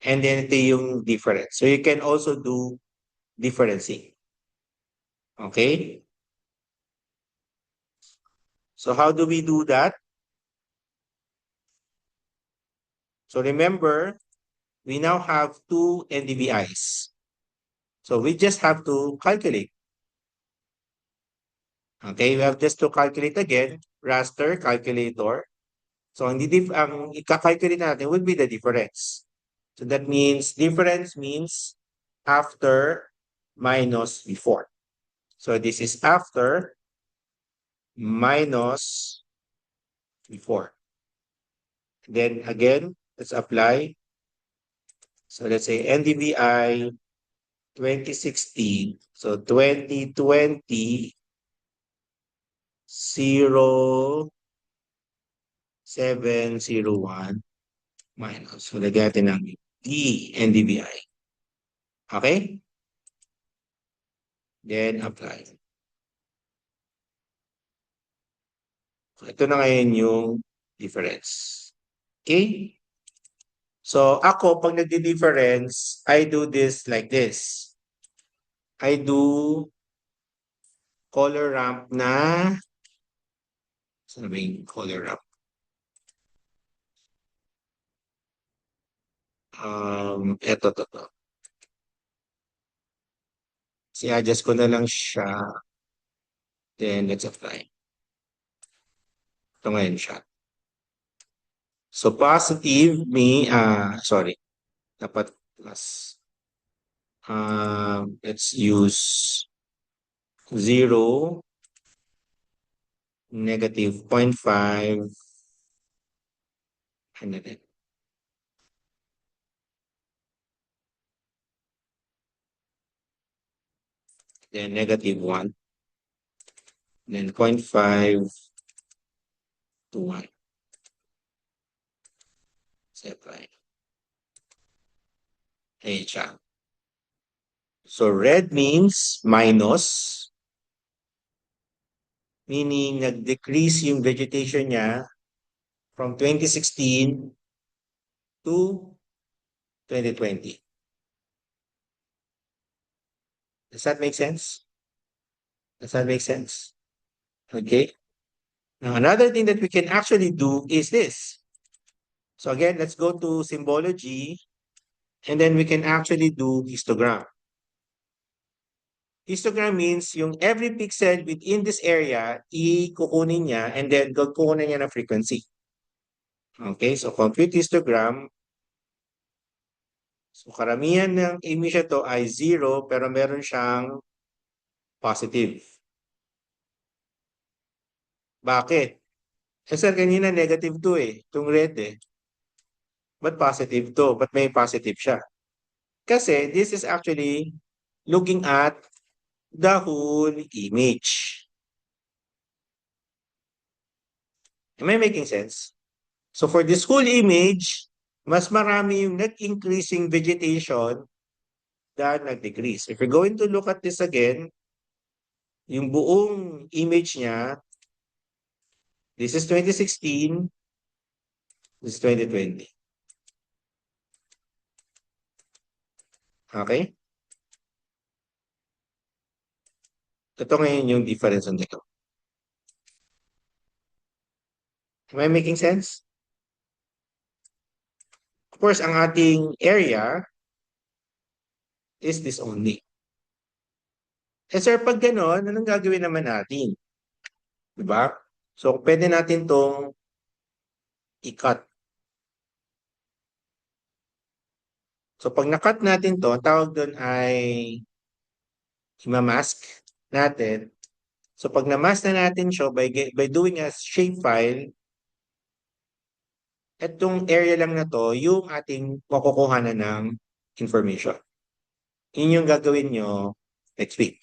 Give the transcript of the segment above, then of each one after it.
And then ito yung difference. So you can also do differencing. Okay? So how do we do that? So remember, we now have two NDVIs. So we just have to calculate. Okay, we have just to calculate again, raster calculator. So ang ika-calculate natin would be the difference. So that means difference means after minus before. So this is after minus before. Then again, let's apply. So let's say NDVI 2016. So 2020 0701 minus. So lagyan natin ng D NDVI. Okay? Then apply. So ito na ngayon yung difference. Okay? So ako, pag nagdi-difference, I do this like this. I do color ramp na, saan ba yung color ramp? Eto, to. Si-adjust ko na lang siya. Then, let's apply. Ito ngayon siya. So, positive sorry. Dapat plus. Let's use 0, negative 0.5, and then negative 1, then 0.5 to 1. Let's apply. Ayan siya. So, red means minus, meaning nag-decrease yung vegetation niya from 2016 to 2020. Does that make sense? Does that make sense? Okay. Now, another thing that we can actually do is this. So again, let's go to symbology, and then we can actually do histogram. Histogram means yung every pixel within this area, kukunin niya, and then kukunin niya ng frequency. Okay, so compute histogram. So karamihan ng emission to ay 0, pero meron siyang positive. Bakit? Eh sir, kanina negative 2 itong red But positive to? But may positive siya? Kasi this is actually looking at the whole image. Am I making sense? So for this whole image, mas marami yung nag-increasing vegetation than nag-decrease. If you're going to look at this again, yung buong image niya, this is 2016, this is 2020. Okay? Ito ngayon yung difference nito. Am I making sense? Of course, ang ating area is this only. Eh sir, pag gano'n, anong gagawin naman natin? Diba? So, pwede natin tong i-cut. So, pag na-cut natin to, ang tawag doon ay i-mask natin. So, pag na-mask na natin siya by doing a shapefile, itong area lang na to, yung ating makukuha na ng information. Yun yung gagawin nyo next week.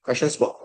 Questions po?